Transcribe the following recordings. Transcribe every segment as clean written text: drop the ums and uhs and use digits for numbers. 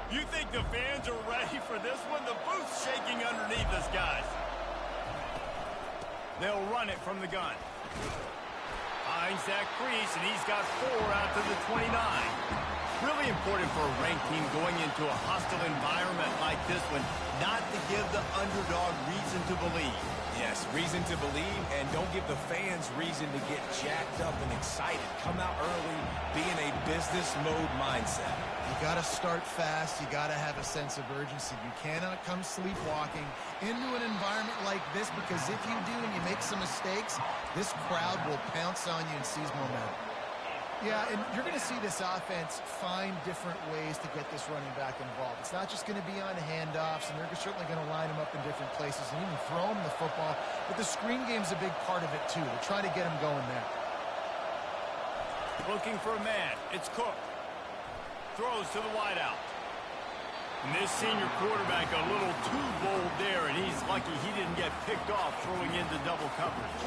You think the fans are ready for this one? The booth's shaking underneath us, guys. They'll run it from the gun. Finds that crease, and he's got 4 out to the 29. Really important for a ranked team going into a hostile environment like this one, not to give the underdog reason to believe. Yes, reason to believe, and don't give the fans reason to get jacked up and excited. Come out early, be in a business mode mindset. You got to start fast. You got to have a sense of urgency. You cannot come sleepwalking into an environment like this, because if you do and you make some mistakes, this crowd will pounce on you and seize momentum. Yeah, and you're going to see this offense find different ways to get this running back involved. It's not just going to be on handoffs, and they're certainly going to line him up in different places and even throw him the football. But the screen game's a big part of it, too. They're trying to get him going there. Looking for a man. It's Cook. Throws to the wideout. And this senior quarterback a little too bold there, and he's lucky he didn't get picked off throwing into double coverage.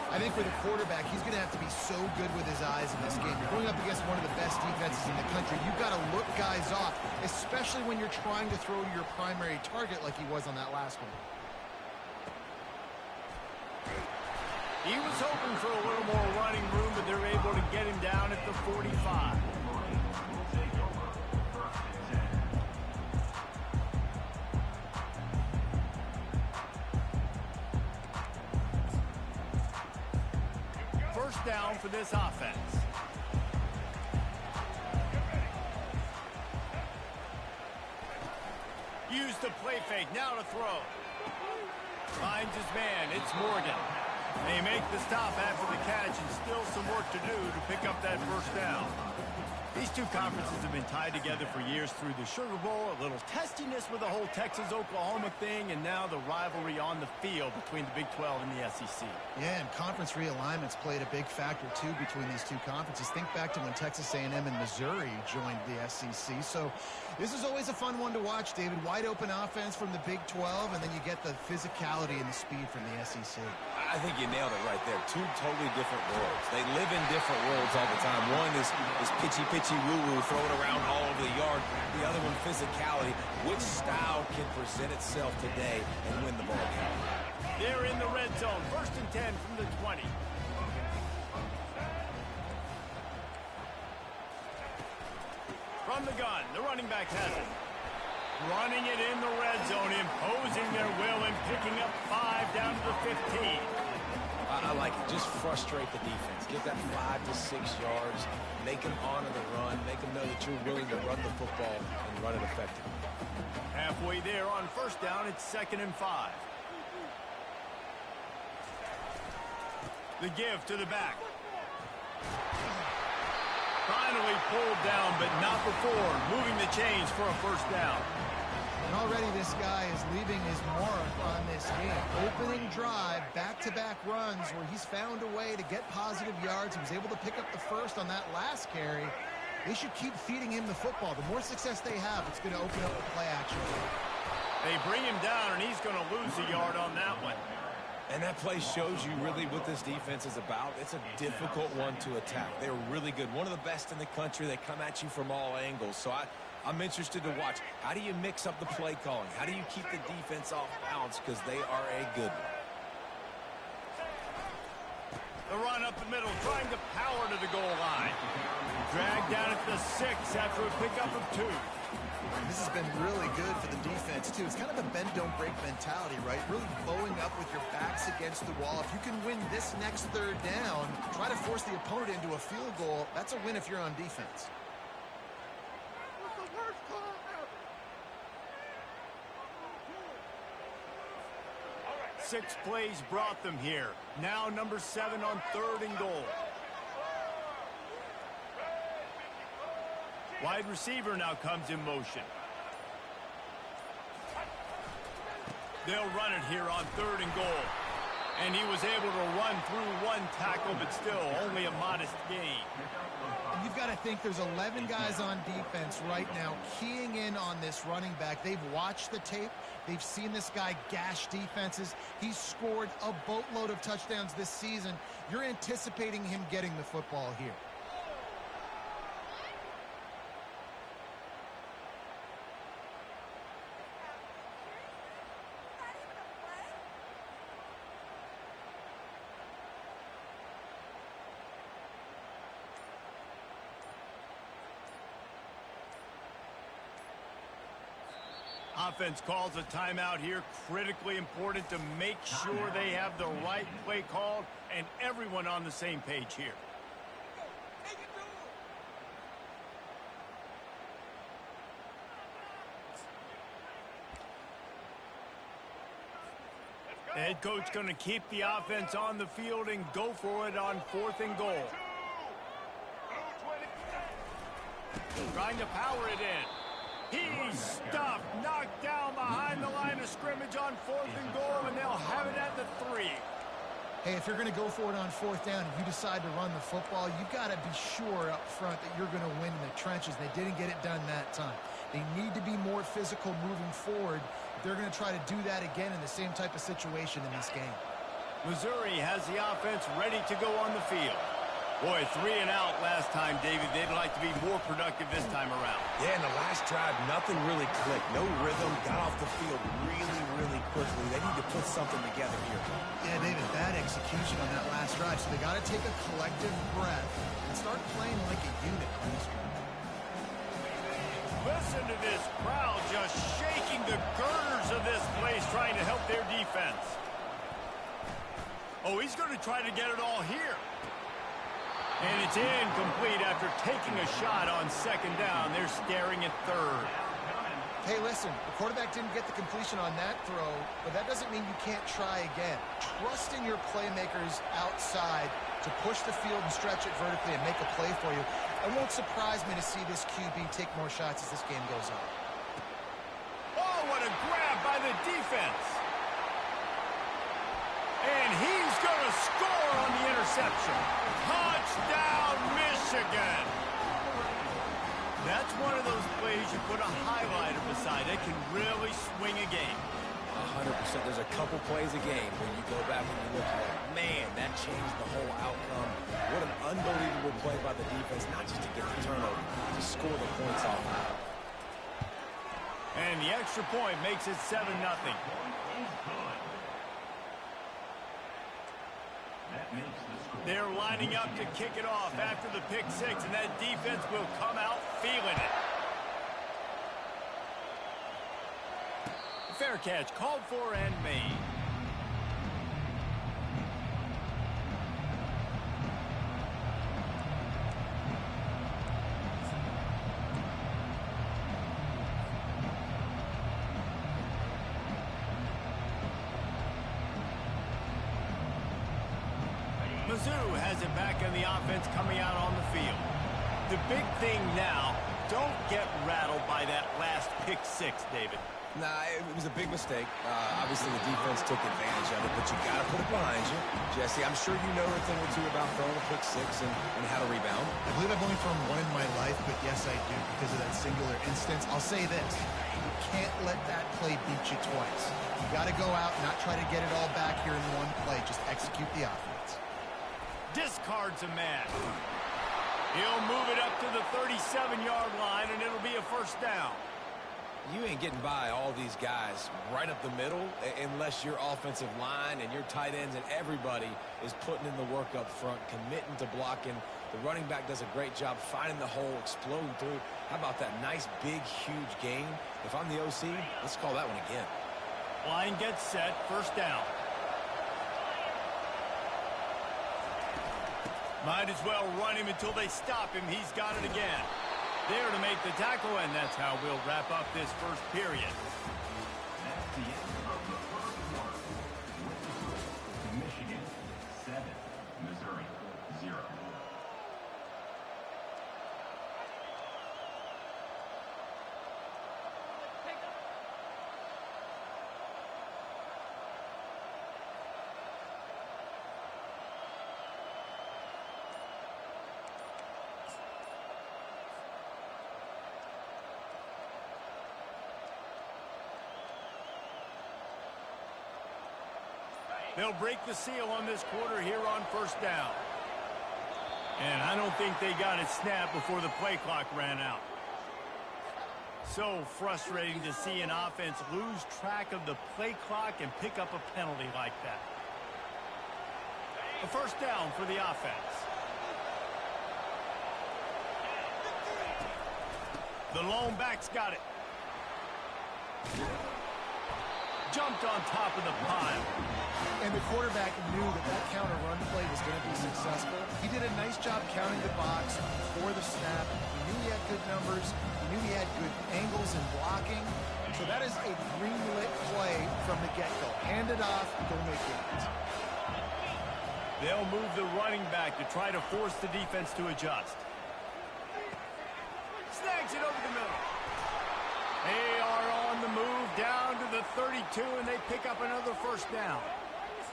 I think for the quarterback, he's going to have to be so good with his eyes in this game. You're going up against one of the best defenses in the country. You've got to look guys off, especially when you're trying to throw to your primary target like he was on that last one. He was hoping for a little more running room, but they're able to get him down at the 45. First down for this offense. Use the play fake, now to throw. Finds his man, it's Morgan. They make the stop after the catch, and still some work to do to pick up that first down. These two conferences have been tied together for years through the Sugar Bowl, a little testiness with the whole Texas-Oklahoma thing, and now the rivalry on the field between the Big 12 and the SEC. Yeah, and conference realignments played a big factor, too, between these two conferences. Think back to when Texas A&M and Missouri joined the SEC. So this is always a fun one to watch, David. Wide open offense from the Big 12, and then you get the physicality and the speed from the SEC. I think you nailed it right there. Two totally different worlds. They live in different worlds all the time. One is pitchy woo-woo, throwing around all over the yard. The other one, physicality. Which style can present itself today and win the ball game? They're in the red zone. 1st and 10 from the 20. From the gun, the running back has it. Running it in the red zone, imposing their will and picking up 5 down to the 15. I like it. Just frustrate the defense. Get that 5 to 6 yards. Make them honor the run. Make them know that you're willing to run the football and run it effectively. Halfway there on first down, it's 2nd and 5. The give to the back. Finally pulled down, but not before moving the chains for a first down. And already this guy is leaving his mark on this game. Opening drive, back-to-back runs where he's found a way to get positive yards. He was able to pick up the first on that last carry. They should keep feeding him the football. The more success they have, it's going to open up the play action. They bring him down, and he's going to lose a yard on that one. And that play shows you really what this defense is about. It's a difficult one to attack. They're really good. One of the best in the country. They come at you from all angles. So I'm interested to watch. How do you mix up the play calling? How do you keep the defense off balance? Because they are a good one. The run up the middle, trying to power to the goal line. Dragged down at the 6 after a pickup of 2. This has been really good for the defense, too. It's kind of a bend-don't-break mentality, right? Really bowing up with your backs against the wall. If you can win this next 3rd down, try to force the opponent into a field goal. That's a win if you're on defense. 6 plays brought them here. Now number 7 on 3rd and goal. Wide receiver now comes in motion. They'll run it here on 3rd and goal. And he was able to run through 1 tackle, but still only a modest gain. And you've got to think there's 11 guys on defense right now keying in on this running back. They've watched the tape. They've seen this guy gash defenses. He's scored a boatload of touchdowns this season. You're anticipating him getting the football here. Offense calls a timeout here. Critically important to make sure they have the right play called and everyone on the same page here. The head coach going to keep the offense on the field and go for it on 4th and goal. Trying to power it in. He's stuffed, knocked down behind the line of scrimmage on 4th and goal, and they'll have it at the 3. Hey, if you're going to go for it on 4th down, if you decide to run the football, you've got to be sure up front that you're going to win in the trenches. They didn't get it done that time. They need to be more physical moving forward if they're going to try to do that again in the same type of situation in this game. Missouri has the offense ready to go on the field. Boy, 3 and out last time, David. They'd like to be more productive this time around. Yeah, in the last drive, nothing really clicked. No rhythm, got off the field really quickly. They need to put something together here. Yeah, David, bad execution on that last drive. So they got to take a collective breath and start playing like a unit on this one. Listen to this crowd just shaking the girders of this place, trying to help their defense. Oh, he's going to try to get it all here. And it's incomplete after taking a shot on 2nd down. They're staring at 3rd. Hey, listen, the quarterback didn't get the completion on that throw, but that doesn't mean you can't try again. Trust in your playmakers outside to push the field and stretch it vertically and make a play for you. It won't surprise me to see this QB take more shots as this game goes on. Oh, what a grab by the defense. And he's going to score on the interception. Touchdown, Michigan. That's one of those plays you put a highlighter beside. It can really swing a game. 100%. There's a couple plays a game when you go back and you look at it. Man, that changed the whole outcome. What an unbelievable play by the defense, not just to get the turnover, to score the points off. And the extra point makes it 7-0. They're lining up to kick it off after the pick 6, and that defense will come out feeling it. Fair catch called for and made. Mizzou has it back in the offense coming out on the field. The big thing now, don't get rattled by that last pick 6, David. Nah, it was a big mistake. Obviously, the defense took advantage of it, but you got to put it behind you. Jesse, I'm sure you know a thing or two about throwing a pick 6 and how to rebound. I believe I've only thrown one in my life, but yes, I do because of that singular instance. I'll say this. You can't let that play beat you twice. You got to go out and not try to get it all back here in one play. Just execute the offense. Discards a man. He'll move it up to the 37-yard line, and it'll be a 1st down. You ain't getting by all these guys right up the middle unless your offensive line and your tight ends and everybody is putting in the work up front, committing to blocking. The running back does a great job finding the hole, exploding through. How about that nice, big, huge gain? If I'm the OC, let's call that one again. Line gets set, 1st down. Might as well run him until they stop him. He's got it again. There to make the tackle, and that's how we'll wrap up this 1st period. That's the end of the 1st quarter. Michigan 7, Missouri 0. They'll break the seal on this quarter here on 1st down. And I don't think they got it snapped before the play clock ran out. So frustrating to see an offense lose track of the play clock and pick up a penalty like that. A 1st down for the offense. The lone back's got it. Jumped on top of the pile. And the quarterback knew that that counter run play was going to be successful. He did a nice job counting the box before the snap. He knew he had good numbers. He knew he had good angles and blocking. So that is a green-lit play from the get-go. Hand it off, go make it. They'll move the running back to try to force the defense to adjust. Snags it over the middle. They are on the move down to the 32, and they pick up another first down.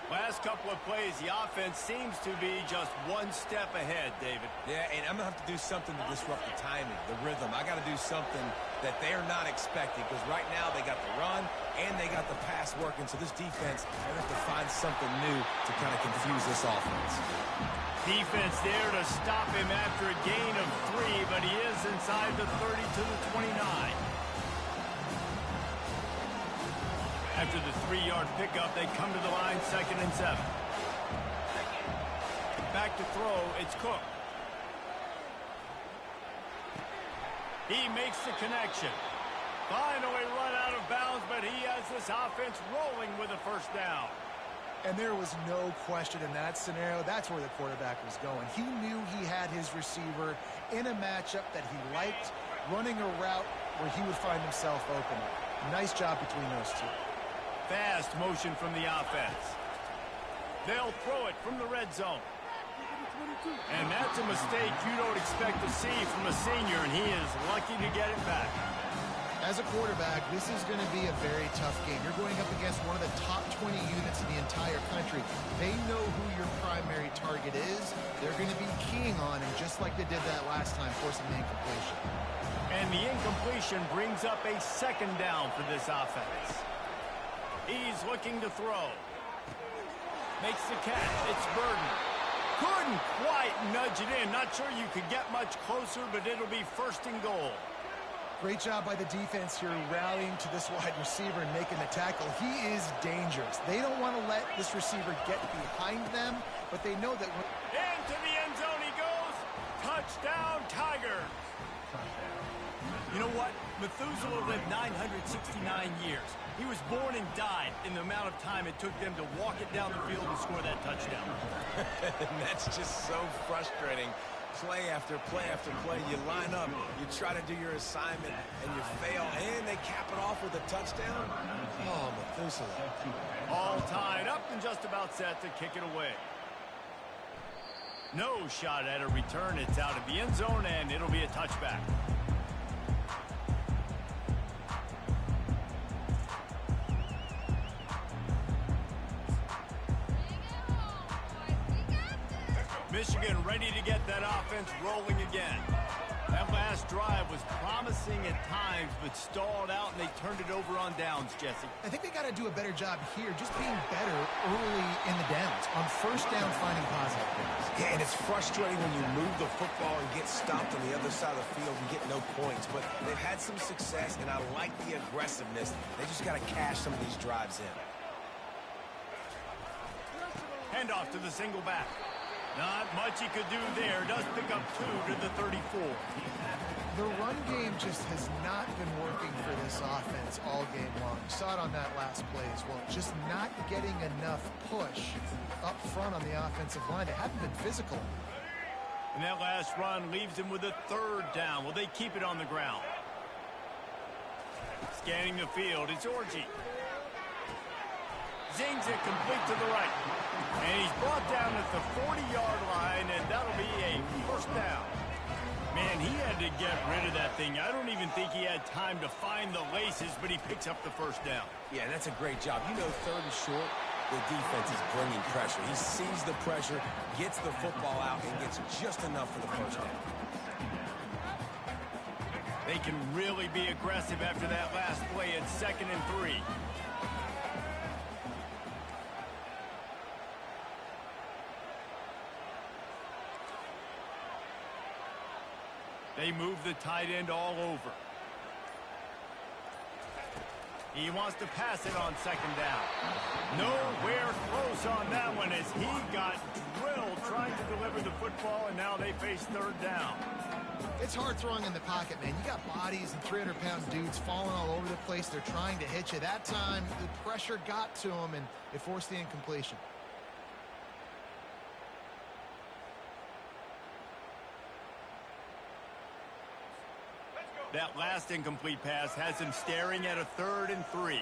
Last couple of plays, the offense seems to be just one step ahead, David. Yeah, and I'm going to have to do something to disrupt the timing, the rhythm. I got to do something that they're not expecting, because right now they got the run and they got the pass working, so this defense, they have to find something new to kind of confuse this offense. Defense there to stop him after a gain of 3, but he is inside the 30 to the 29. After the 3-yard pickup, they come to the line, 2nd and 7. Back to throw, it's Cook. He makes the connection. Finally run out of bounds, but he has this offense rolling with a first down. And there was no question in that scenario. That's where the quarterback was going. He knew he had his receiver in a matchup that he liked, running a route where he would find himself open. Nice job between those two. Fast motion from the offense. They'll throw it from the red zone. And that's a mistake you don't expect to see from a senior, and he is lucky to get it back. As a quarterback, this is going to be a very tough game. You're going up against one of the top 20 units in the entire country. They know who your primary target is. They're going to be keying on him, just like they did that last time, forcing the incompletion. And the incompletion brings up a 2nd down for this offense. He's looking to throw. Makes the catch. It's Burden. Couldn't quite nudge it in. Not sure you could get much closer, but it'll be 1st and goal. Great job by the defense here, rallying to this wide receiver and making the tackle. He is dangerous. They don't want to let this receiver get behind them, but they know that when... Into the end zone he goes. Touchdown, Tigers. You know what? Methuselah lived 969 years. He was born and died in the amount of time it took them to walk it down the field and score that touchdown. And that's just so frustrating. Play after play after play. You line up, you try to do your assignment, and you fail, and they cap it off with a touchdown. Oh, Methuselah. All tied up and just about set to kick it away. No shot at a return. It's out of the end zone, and it'll be a touchback. Michigan ready to get that offense rolling again. That last drive was promising at times, but stalled out, and they turned it over on downs, Jesse. I think they got to do a better job here, just being better early in the downs. On 1st down, finding positive things. Yeah, and it's frustrating when you move the football and get stopped on the other side of the field and get no points. But they've had some success, and I like the aggressiveness. They just got to cash some of these drives in. Handoff to the single back. Not much he could do there. Does pick up 2 to the 34. The run game just has not been working for this offense all game long. You saw it on that last play as well. Just not getting enough push up front on the offensive line. They haven't been physical. And that last run leaves him with a 3rd down. Will they keep it on the ground? Scanning the field, it's Orji. Zings it complete to the right. And he's brought down at the 40-yard line, and that'll be a 1st down. Man, he had to get rid of that thing. I don't even think he had time to find the laces, but he picks up the 1st down. Yeah, that's a great job. You know, 3rd and short, the defense is bringing pressure. He sees the pressure, gets the football out, and gets just enough for the 1st down. They can really be aggressive after that last play at 2nd and 3. They move the tight end all over. He wants to pass it on 2nd down. Nowhere close on that one as he got drilled trying to deliver the football, and now they face third down. It's hard throwing in the pocket, man. You got bodies and 300-pound dudes falling all over the place. They're trying to hit you. That time, the pressure got to them, and it forced the incompletion. That last incomplete pass has him staring at a 3rd and 3.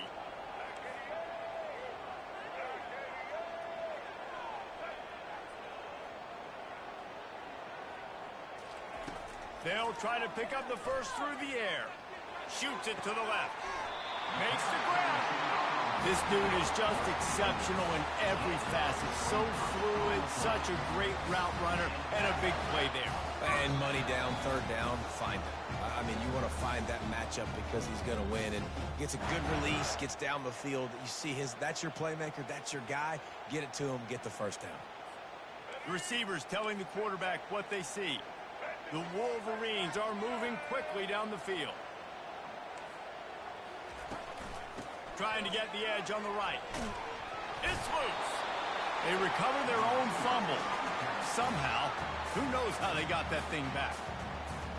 They'll try to pick up the first through the air. Shoots it to the left. Makes the grab. This dude is just exceptional in every facet. So fluid, such a great route runner, and a big play there. And money down, third down, find it. I mean, you want to find that matchup because he's going to win, and gets a good release, gets down the field. You see that's your playmaker, that's your guy. Get it to him, get the first down. The receivers telling the quarterback what they see. The Wolverines are moving quickly down the field. Trying to get the edge on the right. It's loose. They recover their own fumble. Somehow, who knows how they got that thing back.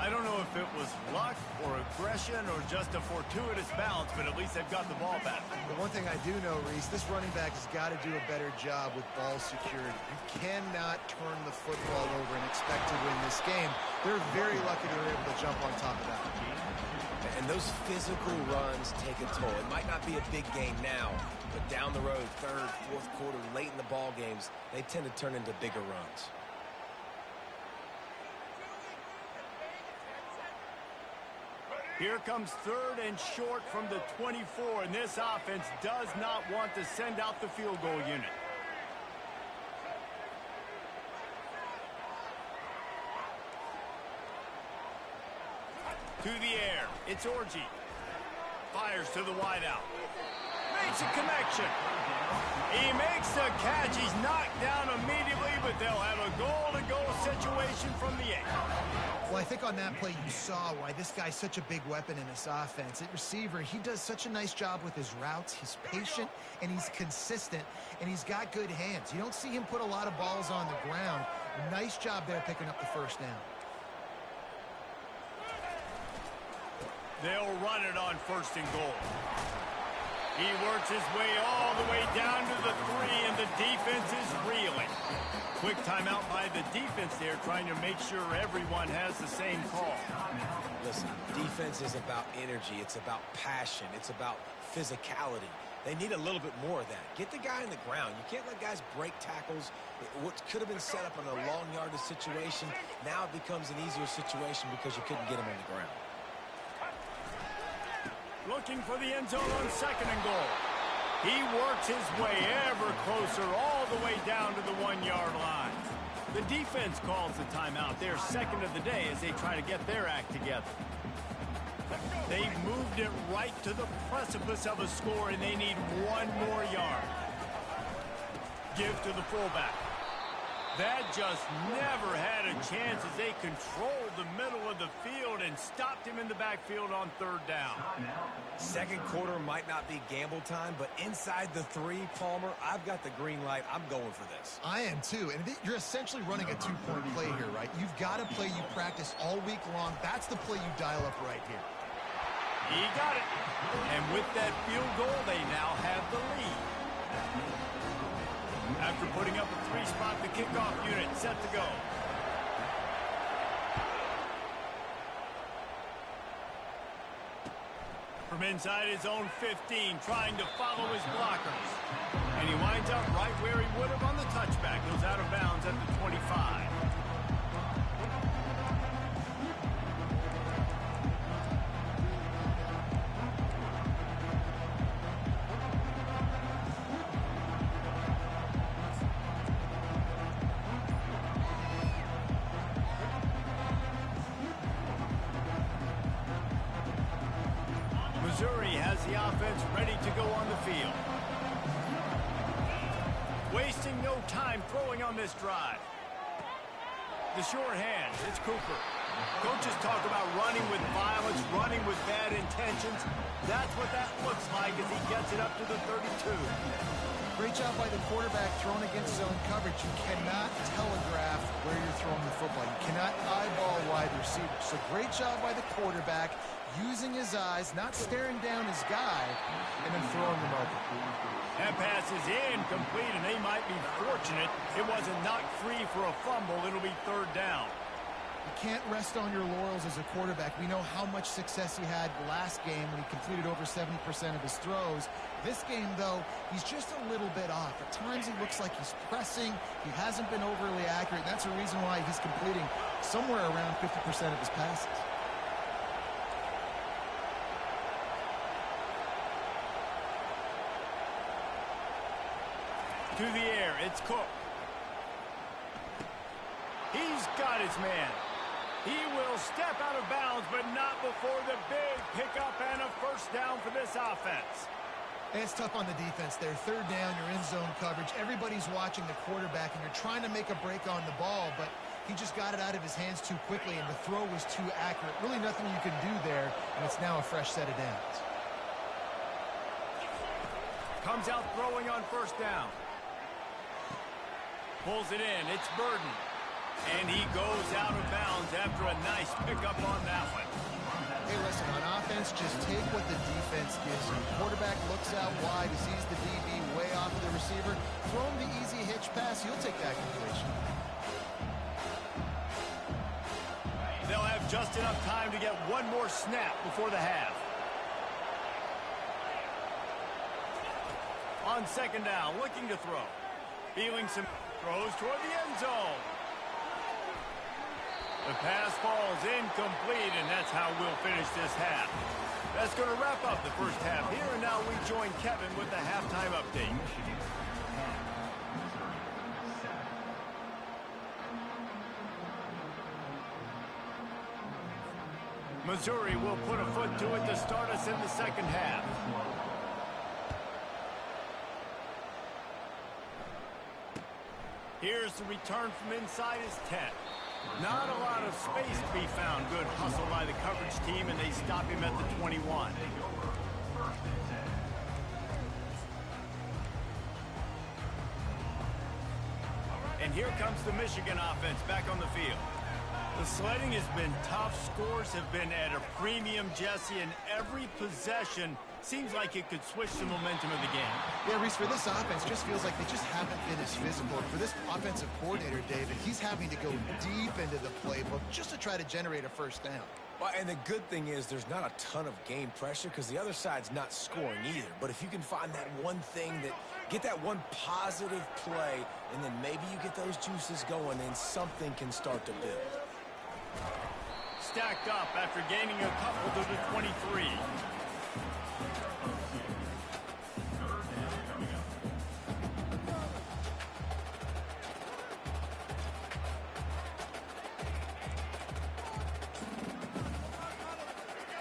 I don't know if it was luck or aggression or just a fortuitous bounce, but at least they've got the ball back. The one thing I do know, Reese, this running back has got to do a better job with ball security. You cannot turn the football over and expect to win this game. They're very lucky they were able to jump on top of that. And those physical runs take a toll. It might not be a big game now, but down the road, 3rd, 4th quarter, late in the ball games, they tend to turn into bigger runs. Here comes 3rd and short from the 24, and this offense does not want to send out the field goal unit. To the air, it's Orji. Fires to the wideout. Makes a connection. He makes the catch. He's knocked down immediately, but they'll have a goal-to-goal situation from the 8. Well, I think on that play you saw why this guy's such a big weapon in this offense. At receiver, he does such a nice job with his routes. He's patient, and he's consistent, and he's got good hands. You don't see him put a lot of balls on the ground. Nice job there picking up the first down. They'll run it on 1st and goal. He works his way all the way down to the 3, and the defense is reeling. Quick timeout by the defense there, trying to make sure everyone has the same call. Listen, defense is about energy. It's about passion. It's about physicality. They need a little bit more of that. Get the guy in the ground. You can't let guys break tackles. What could have been set up in a long yardage situation, now it becomes an easier situation because you couldn't get him on the ground. Looking for the end zone on 2nd and goal. He works his way ever closer all the way down to the 1-yard line. The defense calls the timeout. They're 2nd of the day as they try to get their act together. They've moved it right to the precipice of a score, and they need 1 more yard. Give to the fullback. That just never had a chance as they controlled the middle of the field and stopped him in the backfield on 3rd down. 2nd quarter might not be gamble time, but inside the 3, Palmer, I've got the green light. I'm going for this. I am too, and you're essentially running a 2-point play here, right? You've got a play you practice all week long. That's the play you dial up right here. He got it. And with that field goal, they now have the lead. After putting up a 3-spot, the kickoff unit set to go. From inside his own 15, trying to follow his blockers. And he winds up right where he would have on the touchback. Goes out of bounds at the 25. Missouri has the offense ready to go on the field. Wasting no time throwing on this drive. The short hand, it's Cooper. Coaches talk about running with violence, running with bad intent. intentions? That's what that looks like as he gets it up to the 32. Great job by the quarterback throwing against zone coverage. You cannot telegraph where you're throwing the football. You cannot eyeball wide receivers. So great job by the quarterback using his eyes, not staring down his guy, and then throwing them open. That pass is incomplete, and they might be fortunate it wasn't knocked free for a fumble. It'll be third down. You can't rest on your laurels as a quarterback. We know how much success he had last game when he completed over 70% of his throws. This game, though, he's just a little bit off. At times, he looks like he's pressing. He hasn't been overly accurate. That's a reason why he's completing somewhere around 50% of his passes. To the air, it's Cook. He's got his man. He will step out of bounds, but not before the big pickup and a first down for this offense. It's tough on the defense there. Third down, you're in zone coverage. Everybody's watching the quarterback, and you're trying to make a break on the ball, but he just got it out of his hands too quickly, and the throw was too accurate. Really nothing you can do there, and it's now a fresh set of downs. Comes out throwing on first down. Pulls it in. It's Burden. And he goes out of bounds after a nice pickup on that one. Hey, listen, on offense, just take what the defense gives you. Quarterback looks out wide, he sees the DB way off of the receiver. Throw him the easy hitch pass, he'll take that completion. They'll have just enough time to get one more snap before the half. On second down, looking to throw. Feeling some throws toward the end zone. The pass falls incomplete, and that's how we'll finish this half. That's going to wrap up the first half here, and now we join Kevin with the halftime update. Missouri will put a foot to it to start us in the second half. Here's the return from inside his 10. Not a lot of space to be found. Good hustle by the coverage team, and they stop him at the 21. And here comes the Michigan offense back on the field. The sledding has been tough. Scores have been at a premium, Jesse, and every possession seems like it could switch the momentum of the game. Yeah, Reese, for this offense, just feels like they just haven't been as physical. For this offensive coordinator, David, he's having to go deep into the playbook just to try to generate a first down. Well, and the good thing is there's not a ton of game pressure because the other side's not scoring either. But if you can find that one thing that get that one positive play, and then maybe you get those juices going, and something can start to build. Stacked up after gaining a couple to the 23.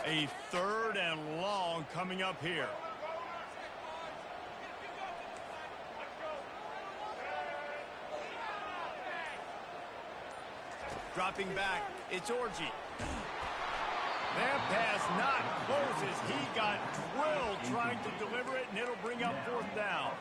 A third and long coming up here. Dropping back, it's Orji. That pass not close as he got drilled trying to deliver it, and it'll bring up fourth down.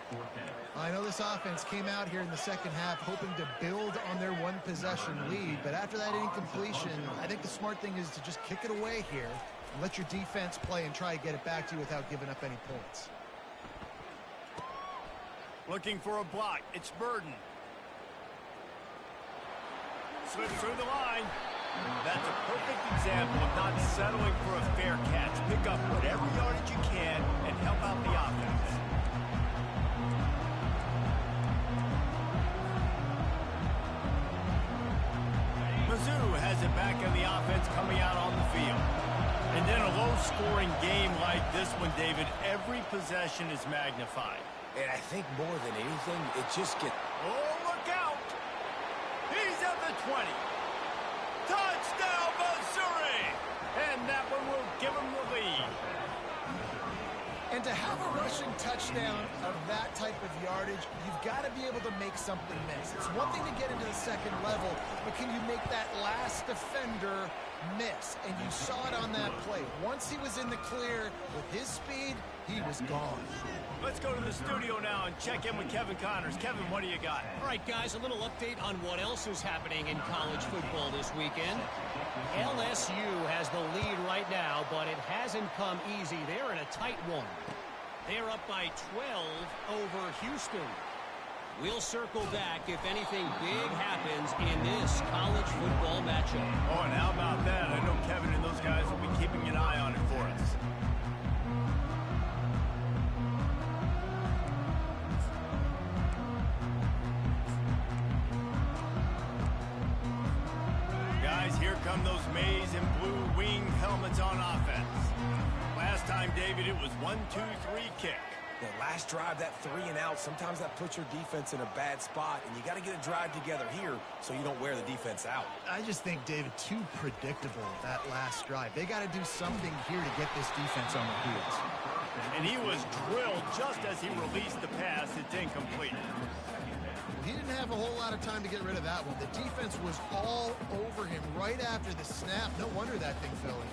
I know this offense came out here in the second half hoping to build on their one-possession lead, but after that incompletion, I think the smart thing is to just kick it away here and let your defense play and try to get it back to you without giving up any points. Looking for a block, it's Burden. Slips through the line. That's a perfect example of not settling for a fair catch. Pick up whatever yardage you can and help out the offense. Mizzou has it back in the offense coming out on the field. And in a low-scoring game like this one, David, every possession is magnified. And I think more than anything, it just gets... Oh, look out! He's at the 20. Touchdown, Missouri! And that one will give him the lead. And to have a rushing touchdown of that type of yardage, you've got to be able to make something miss. It's one thing to get into the second level, but can you make that last defender miss, and you saw it on that play. Once he was in the clear with his speed, he was gone. Let's go to the studio now and check in with Kevin Connors. Kevin, what do you got? All right, guys, a little update on what else is happening in college football this weekend. LSU has the lead right now, but it hasn't come easy. They're in a tight one. They're up by 12 over Houston. We'll circle back if anything big happens in this college football matchup. Oh, and how about that? I know Kevin and those guys will be keeping an eye on it for us. Guys, here come those maize and blue wing helmets on offense. Last time, David, it was 1-2-3 kick. The last drive, that 3 and out, sometimes that puts your defense in a bad spot, and you got to get a drive together here so you don't wear the defense out. I just think, David, too predictable that last drive. They got to do something here to get this defense on their heels. And he was drilled just as he released the pass. It's incomplete. He didn't have a whole lot of time to get rid of that one. The defense was all over him right after the snap. No wonder that thing fell in.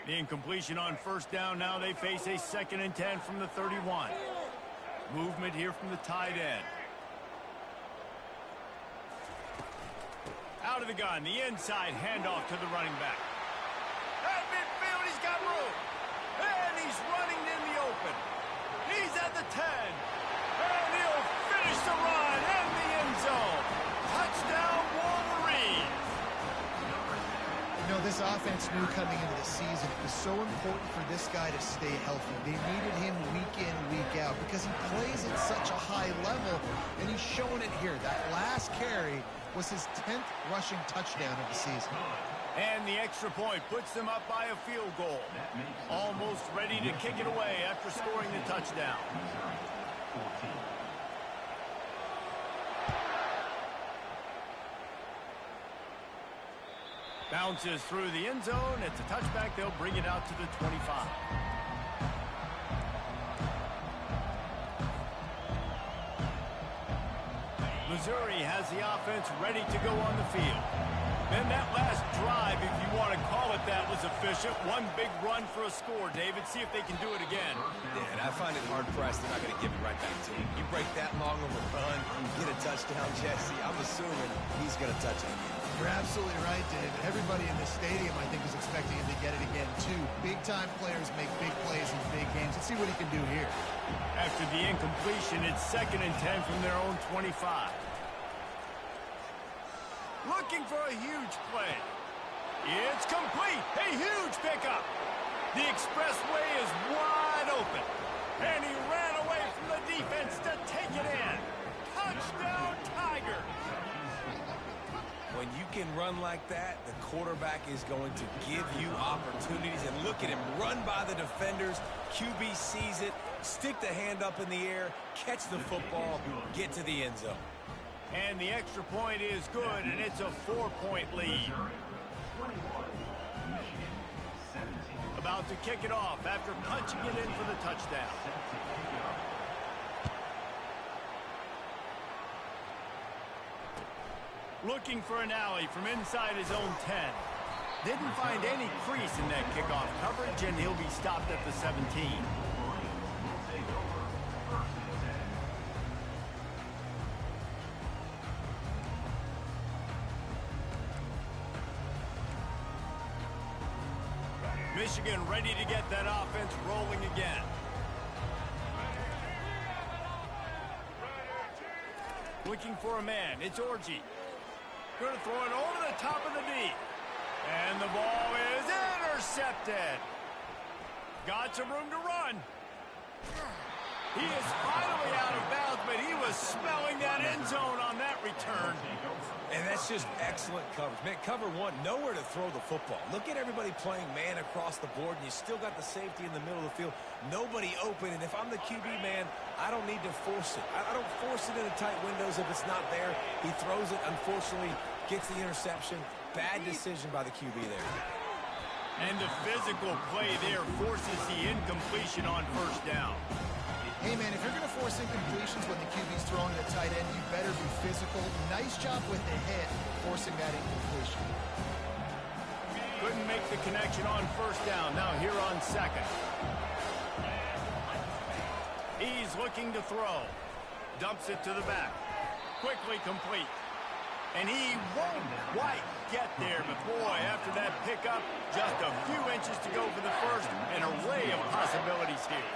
The incompletion on first down. Now they face a 2nd and 10 from the 31. Movement here from the tight end. Out of the gun, the inside handoff to the running back. At midfield, he's got room. And he's running in the open. He's at the 10. And he'll finish the run in the end zone. Touchdown, Wolverines. You know, this offense knew coming into the season it was so important for this guy to stay healthy. They needed him week in, week out because he plays at such a high level, and he's showing it here. That last carry was his 10th rushing touchdown of the season. And the extra point puts them up by a field goal. Almost ready to kick it away after scoring the touchdown. Bounces through the end zone. It's a touchback. They'll bring it out to the 25. Missouri has the offense ready to go on the field. Then that last drive, if you want to call it that, was efficient. One big run for a score, David. See if they can do it again. Yeah, and I find it hard-pressed they're not going to give it right back to him. You break that long of a run, get a touchdown, Jesse. I'm assuming he's going to touch it again. You're absolutely right, David. Everybody in this stadium, I think, is expecting him to get it again, too. Big-time players make big plays in big games. Let's see what he can do here. After the incompletion, it's 2nd and 10 from their own 25. Looking for a huge play. It's complete. A huge pickup. The expressway is wide open. And he ran away from the defense to take it in. Touchdown, Tigers. When you can run like that, the quarterback is going to give you opportunities. And look at him run by the defenders. QB sees it, stick the hand up in the air, catch the football, get to the end zone. And the extra point is good, and it's a 4-point lead. About to kick it off after punching it in for the touchdown. Looking for an alley from inside his own 10. Didn't find any crease in that kickoff coverage, and he'll be stopped at the 17. Michigan ready to get that offense rolling again. Looking for a man. It's Orji. Going to throw it over the top of the D. And the ball is intercepted. Got some room to run. He is finally out of bounds, but he was smelling that end zone on that return. And that's just excellent coverage. Man, cover one, nowhere to throw the football. Look at everybody playing man across the board, and you still got the safety in the middle of the field. Nobody open, and if I'm the QB man, I don't need to force it. I don't force it into tight windows if it's not there. He throws it, unfortunately, gets the interception. Bad decision by the QB there. And the physical play there forces the incompletion on first down. Hey, man, if you're going to force incompletions when the QB's throwing the tight end, you better be physical. Nice job with the hit, forcing that incompletion. Couldn't make the connection on first down. Now here on second. He's looking to throw. Dumps it to the back. Quickly complete. And he won't quite get there, but boy, after that pickup, just a few inches to go for the first, an array of possibilities here.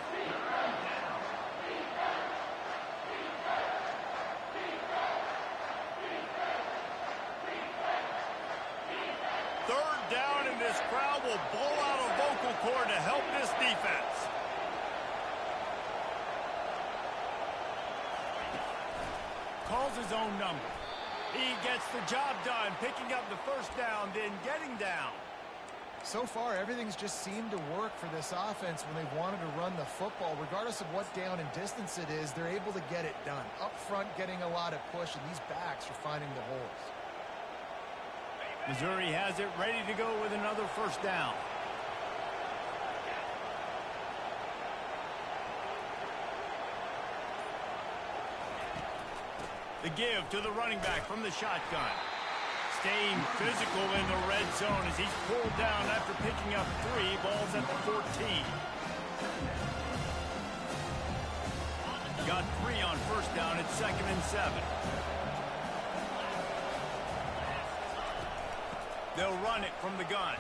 Third down, and this crowd will blow out a vocal cord to help this defense. Calls his own number. He gets the job done, picking up the first down, then getting down. So far, everything's just seemed to work for this offense when they've wanted to run the football. Regardless of what down and distance it is, they're able to get it done. Up front, getting a lot of push, and these backs are finding the holes. Missouri has it ready to go with another first down. The give to the running back from the shotgun. Staying physical in the red zone as he's pulled down after picking up 3 balls at the 14. Got 3 on first down at 2nd and 7. They'll run it from the gun.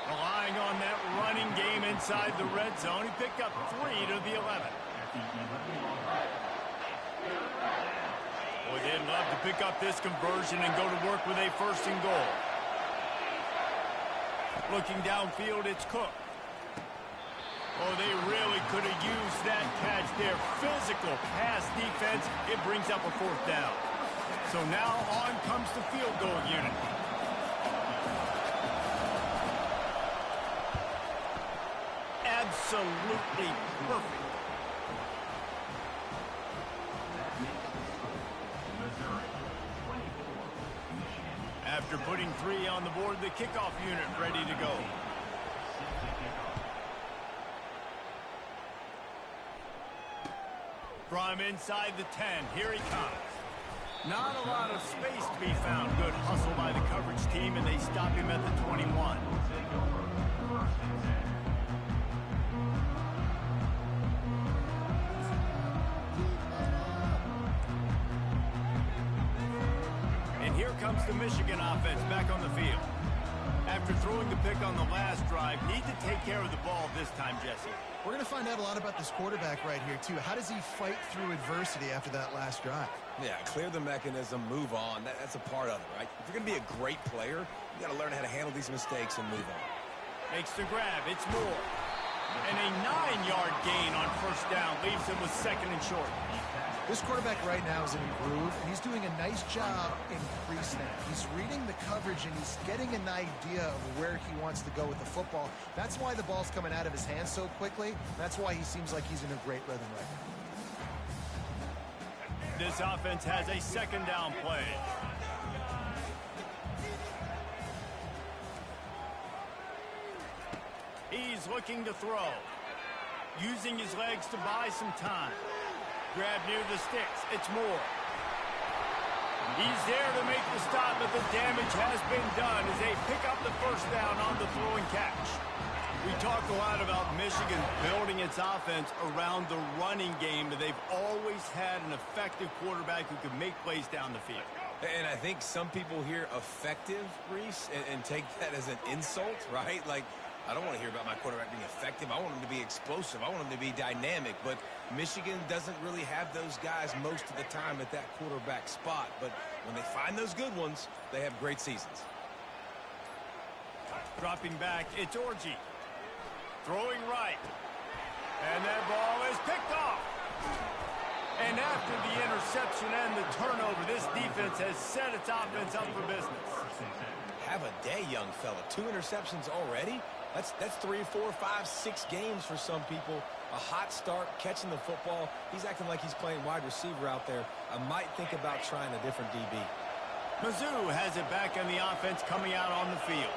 Relying on that running game inside the red zone. He picked up 3 to the 11. Boy, they'd love to pick up this conversion and go to work with a 1st and goal. Looking downfield, it's Cook. Oh, they really could have used that catch there. Physical pass defense. It brings up a 4th down. So now on comes the field goal unit. Absolutely perfect. After putting 3 on the board, the kickoff unit ready to go. From inside the 10, here he comes. Not a lot of space to be found. Good hustle by the coverage team, and they stop him at the 21. Here comes the Michigan offense back on the field. After throwing the pick on the last drive, need to take care of the ball this time, Jesse. We're going to find out a lot about this quarterback right here, too. How does he fight through adversity after that last drive? Yeah, clear the mechanism, move on. That's a part of it, right? If you're going to be a great player, you got to learn how to handle these mistakes and move on. Makes the grab. It's Moore. And a 9-yard gain on first down leaves him with 2nd and short. This quarterback right now is in a groove, and he's doing a nice job in pre-snap. He's reading the coverage, and he's getting an idea of where he wants to go with the football. That's why the ball's coming out of his hands so quickly. That's why he seems like he's in a great rhythm right now. This offense has a 2nd down play. He's looking to throw. Using his legs to buy some time. Grab near the sticks. It's Moore. He's there to make the stop, but the damage has been done as they pick up the first down on the throwing catch. We talk a lot about Michigan building its offense around the running game, but they've always had an effective quarterback who can make plays down the field. And I think some people hear effective, Reese, and take that as an insult, right? Like, I don't want to hear about my quarterback being effective. I want him to be explosive. I want him to be dynamic. But Michigan doesn't really have those guys most of the time at that quarterback spot. But when they find those good ones, they have great seasons. Dropping back, it's Orji. Throwing right. And that ball is picked off. And after the interception and the turnover, this defense has set its offense up for business. Have a day, young fella. 2 interceptions already? That's 3, 4, 5, 6 games for some people. A hot start, catching the football. He's acting like he's playing wide receiver out there. I might think about trying a different DB. Mizzou has it back on the offense coming out on the field.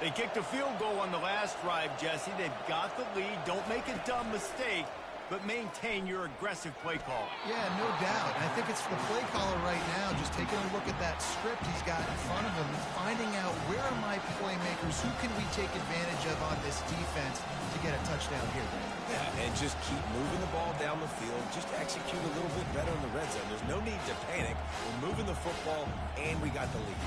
They kicked a field goal on the last drive, Jesse. They've got the lead. Don't make a dumb mistake, but maintain your aggressive play call. Yeah, no doubt. I think it's the play caller right now, just taking a look at that script he's got in front of him and finding out where are my playmakers, who can we take advantage of on this defense to get a touchdown here, Dave. Yeah, and just keep moving the ball down the field. Just execute a little bit better in the red zone. There's no need to panic. We're moving the football, and we got the lead.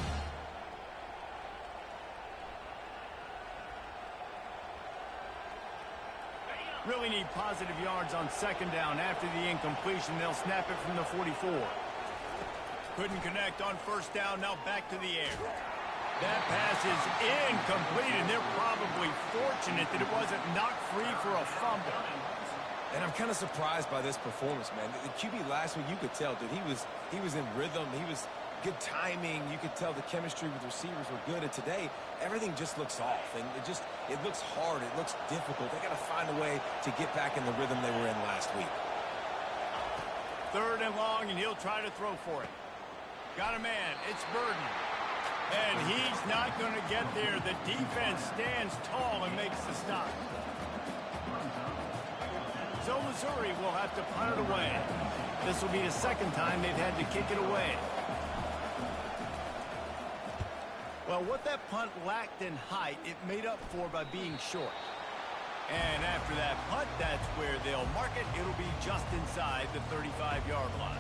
Really need positive yards on second down. After the incompletion, they'll snap it from the 44. Couldn't connect on first down. Now back to the air. That pass is incomplete, and they're probably fortunate that it wasn't knocked free for a fumble. And I'm kind of surprised by this performance, man. The QB last week, you could tell, dude, he was in rhythm. He was good timing. You could tell the chemistry with receivers were good. And today, everything just looks off. And it looks hard. It looks difficult. They got to find a way to get back in the rhythm they were in last week. Third and long, and he'll try to throw for it. Got a man. It's Burden. And he's not going to get there. The defense stands tall and makes the stop. So Missouri will have to punt it away. This will be the second time they've had to kick it away. Well, what that punt lacked in height, it made up for by being short. And after that punt, that's where they'll mark it. It'll be just inside the 35-yard line.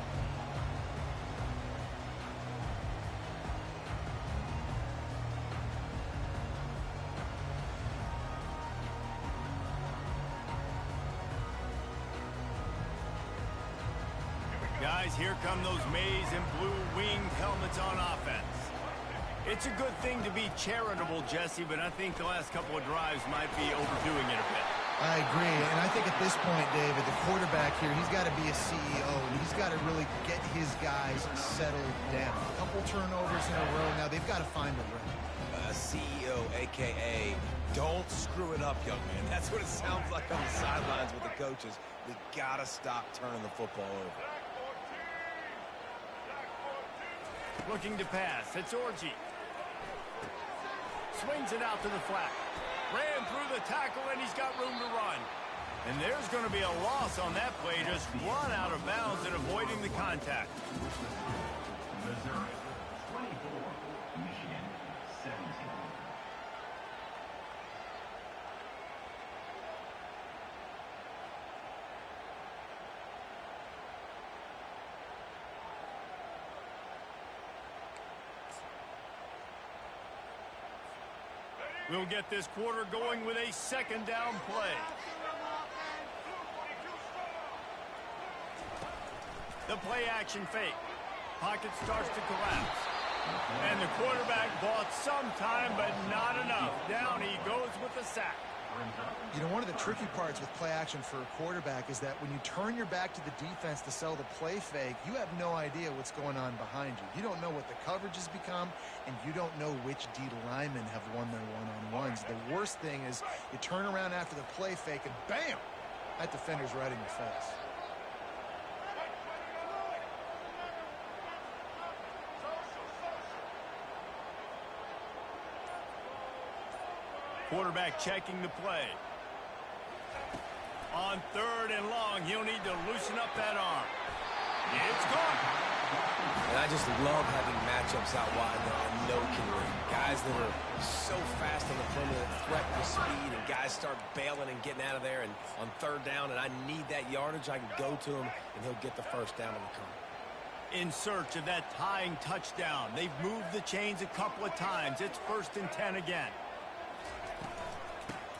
Guys, here come those maize and blue winged helmets on offense. It's a good thing to be charitable, Jesse, but I think the last couple of drives might be overdoing it a bit. I agree, and I think at this point, David, the quarterback here, he's got to be a CEO, and he's got to really get his guys settled down. A couple turnovers in a row now. They've got to find a rhythm. CEO, a.k.a. don't screw it up, young man. That's what it sounds like on the sidelines with the coaches. We got to stop turning the football over. Looking to pass. It's Orji. Swings it out to the flat. Ran through the tackle, and he's got room to run. And there's going to be a loss on that play. Just run out of bounds and avoiding the contact. Missouri 24, Michigan 17. We'll get this quarter going with a second down play. The play action fake. Pocket starts to collapse. And the quarterback bought some time, but not enough. Down he goes with the sack. You know, one of the tricky parts with play action for a quarterback is that when you turn your back to the defense to sell the play fake, you have no idea what's going on behind you. You don't know what the coverage has become, and you don't know which D linemen have won their one-on-ones. The worst thing is you turn around after the play fake, and bam! That defender's right in your face. Quarterback checking the play. On third and long, he'll need to loosen up that arm. It's gone. And I just love having matchups out wide that I know can win. Guys that are so fast on the perimeter, threat with speed, and guys start bailing and getting out of there. And on third down, and I need that yardage, I can go to him, and he'll get the first down on the come. In search of that tying touchdown. They've moved the chains a couple of times. It's 1st and 10 again.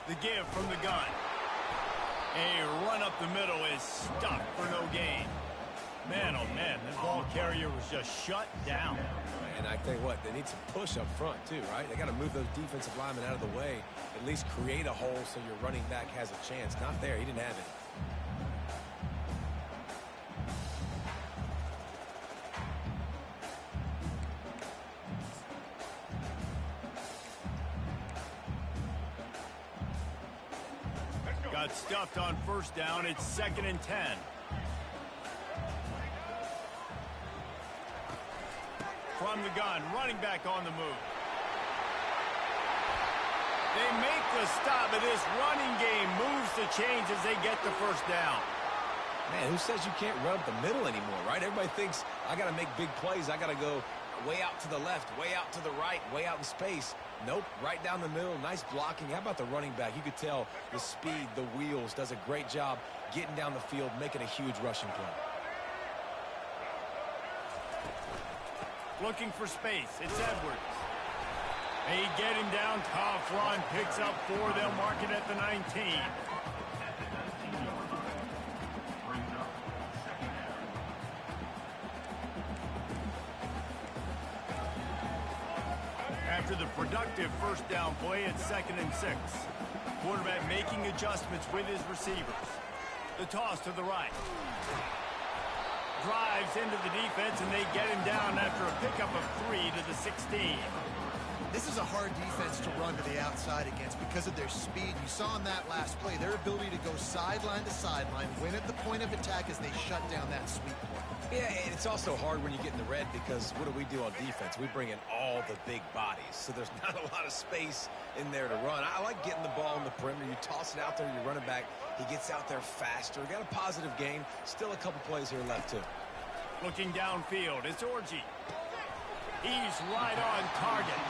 The give from the gun. A run up the middle is stuck for no gain. Man, oh man, that ball carrier was just shut down. And I tell you what, they need some push up front too, right? They got to move those defensive linemen out of the way, at least create a hole so your running back has a chance. Not there, he didn't have it. Got stuffed on first down. It's 2nd and 10. From the gun, running back on the move. They make the stop, but this running game moves the chains as they get the first down. Man, who says you can't run up the middle anymore, right? Everybody thinks I got to make big plays. I got to go way out to the left, way out to the right, way out in space. Nope, right down the middle. Nice blocking. How about the running back? You could tell the speed, the wheels, does a great job getting down the field, making a huge rushing play. Looking for space. It's Edwards. They get him down. Tough run. Picks up 4. They'll mark it at the 19. After the productive first down play, it's 2nd and 6. Quarterback making adjustments with his receivers. The toss to the right. Drives into the defense, and they get him down after a pickup of 3 to the 16. This is a hard defense to run to the outside against because of their speed. You saw in that last play their ability to go sideline to sideline, win at the point of attack as they shut down that sweep play. Yeah, and it's also hard when you get in the red because what do we do on defense? We bring in all the big bodies, so there's not a lot of space in there to run. I like getting the ball in the perimeter. You toss it out there, you run it back. He gets out there faster. Got a positive game. Still a couple plays here left, too. Looking downfield, it's Orji. He's right on target.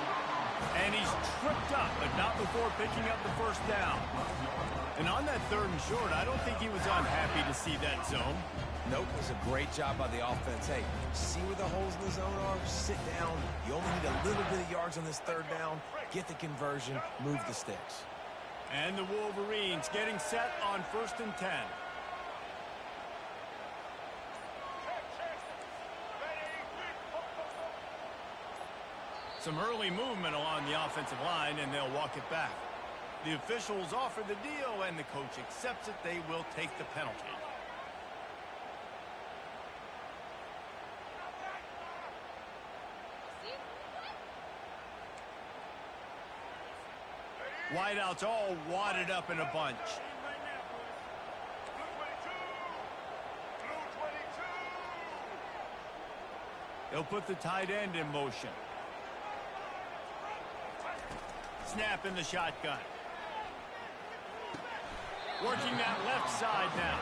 And he's tripped up, but not before picking up the first down. And on that 3rd and short, I don't think he was unhappy to see that zone. Nope, it was a great job by the offense. Hey, see where the holes in the zone are? Sit down. You only need a little bit of yards on this 3rd down. Get the conversion. Move the sticks. And the Wolverines getting set on 1st and 10. Some early movement along the offensive line, and they'll walk it back. The officials offer the deal, and the coach accepts it. They will take the penalty. Wideouts all wadded up in a bunch. They'll put the tight end in motion. Snap in the shotgun. Working that left side now.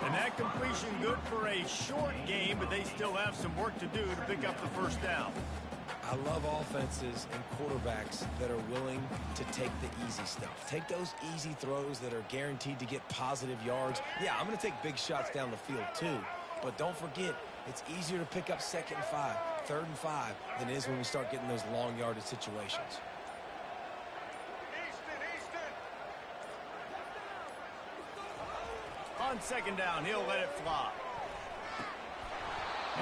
And that completion good for a short game, but they still have some work to do to pick up the first down. I love offenses and quarterbacks that are willing to take the easy stuff. Take those easy throws that are guaranteed to get positive yards. Yeah, I'm going to take big shots down the field too. But don't forget, it's easier to pick up 2nd and 5, 3rd and 5 than it is when we start getting those long yardage situations. On 2nd down, he'll let it fly.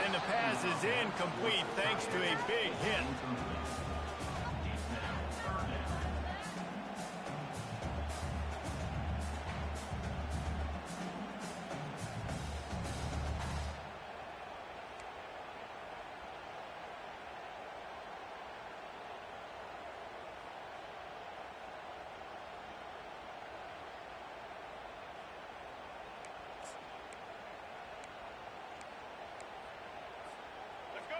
And the pass is incomplete thanks to a big hit.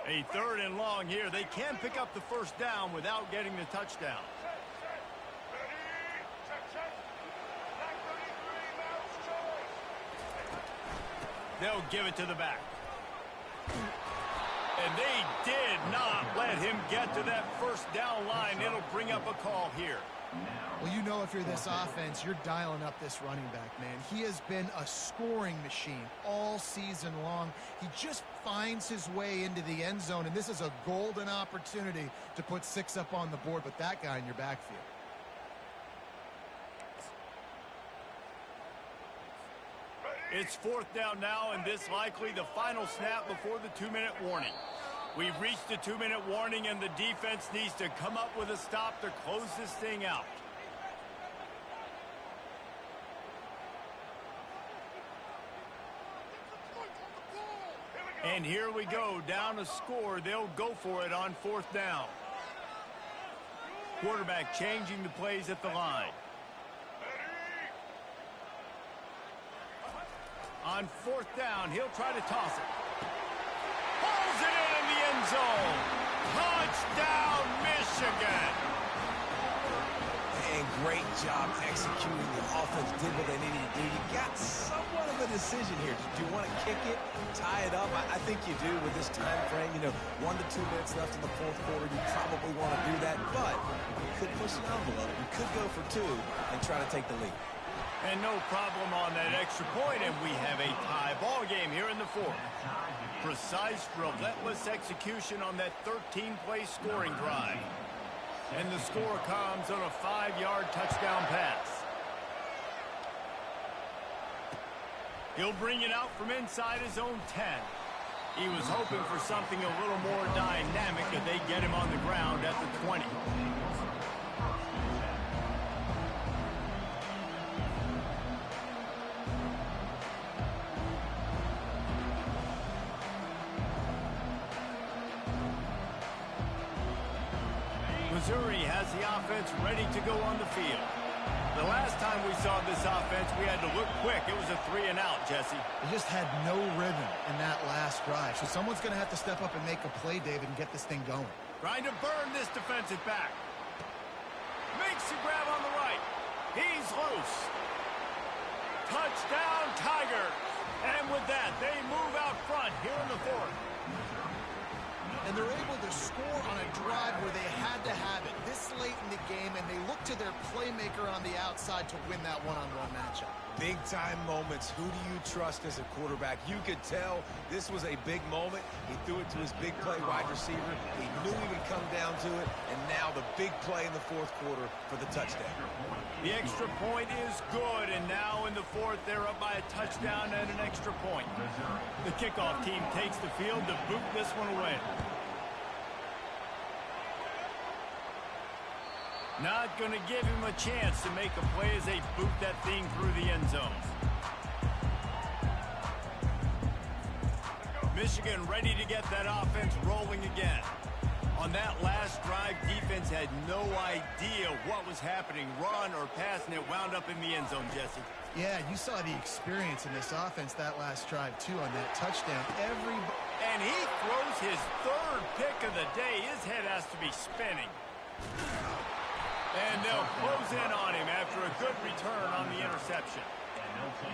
A 3rd and long here. They can pick up the first down without getting the touchdown. They'll give it to the back. And they did not let him get to that first down line. It'll bring up a call here. Well, you know if you're this offense, you're dialing up this running back, man. He has been a scoring machine all season long. He just finds his way into the end zone, and this is a golden opportunity to put 6 up on the board with that guy in your backfield. It's 4th down now, and this likely the final snap before the 2-minute warning. We've reached the 2-minute warning, and the defense needs to come up with a stop to close this thing out. And here we go, down a score. They'll go for it on 4th down. Quarterback changing the plays at the line. On 4th down, he'll try to toss it. Pulls it in the end zone. Touchdown, Michigan. And great job executing. The offense did what they needed to do. You got somewhat of a decision here. Do you want to kick it, tie it up? I think you do with this time frame. 1 to 2 minutes left in the fourth quarter. You probably want to do that, but you could push the envelope. You could go for 2 and try to take the lead. And no problem on that extra point, and we have a tie ball game here in the fourth. Precise, relentless execution on that 13-play scoring drive. And the score comes on a 5-yard touchdown pass. He'll bring it out from inside his own 10. He was hoping for something a little more dynamic, and they get him on the ground at the 20. Missouri has the offense ready to go on the field. The last time we saw this offense, we had to look quick. It was a 3-and-out, Jesse. They just had no rhythm in that last drive. So someone's going to have to step up and make a play, David, and get this thing going. Trying to burn this defensive back. Makes the grab on the right. He's loose. Touchdown, Tigers. And with that, they move out front here in the fourth. And they're able to score on a drive where they had to have it this late in the game, and they look to their playmaker on the outside to win that one-on-one matchup. Big-time moments. Who do you trust as a quarterback? You could tell this was a big moment. He threw it to his big play wide receiver. He knew he would come down to it, and now the big play in the fourth quarter for the touchdown. The extra point is good, and now in the fourth, they're up by a touchdown and an extra point. The kickoff team takes the field to boot this one away. Not going to give him a chance to make a play as they boot that thing through the end zone. Michigan ready to get that offense rolling again. On that last drive, defense had no idea what was happening, run or pass, and it wound up in the end zone, Jesse. Yeah, you saw the experience in this offense that last drive, too, on that touchdown. And he throws his third pick of the day. His head has to be spinning. And they'll close in on him after a good return on the interception.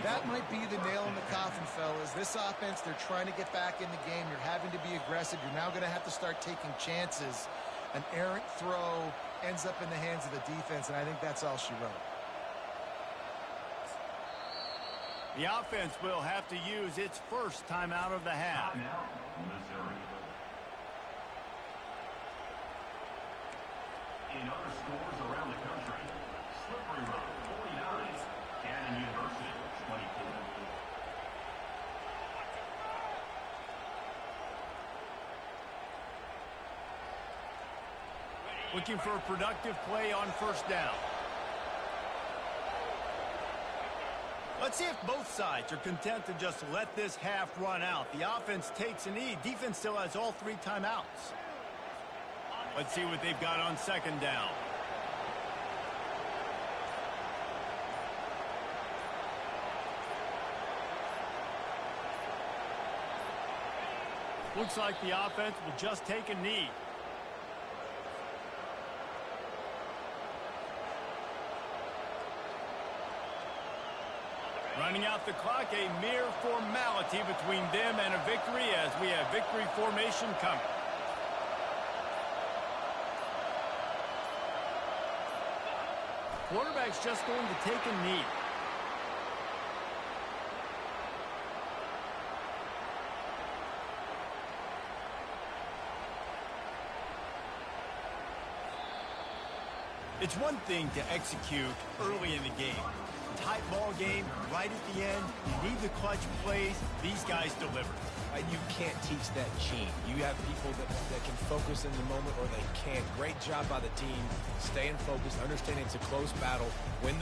That might be the nail in the coffin, fellas. This offense, they're trying to get back in the game. You're having to be aggressive. You're now going to have to start taking chances. An errant throw ends up in the hands of the defense, and I think that's all she wrote. The offense will have to use its first timeout of the half. In other schools around the country, Slippery Rock 49, Cannon University 24. Looking for a productive play on first down. Let's see if both sides are content to just let this half run out. The offense takes a knee. Defense still has all 3 timeouts. Let's see what they've got on second down. Looks like the offense will just take a knee. Running out the clock, a mere formality between them and a victory as we have victory formation coming. Quarterback's just going to take a knee. It's one thing to execute early in the game. Tight ball game, right at the end, you need the clutch plays. These guys deliver. You can't teach that gene. You have people that can focus in the moment or they can't. Great job by the team, staying focused, understanding it's a close battle, win the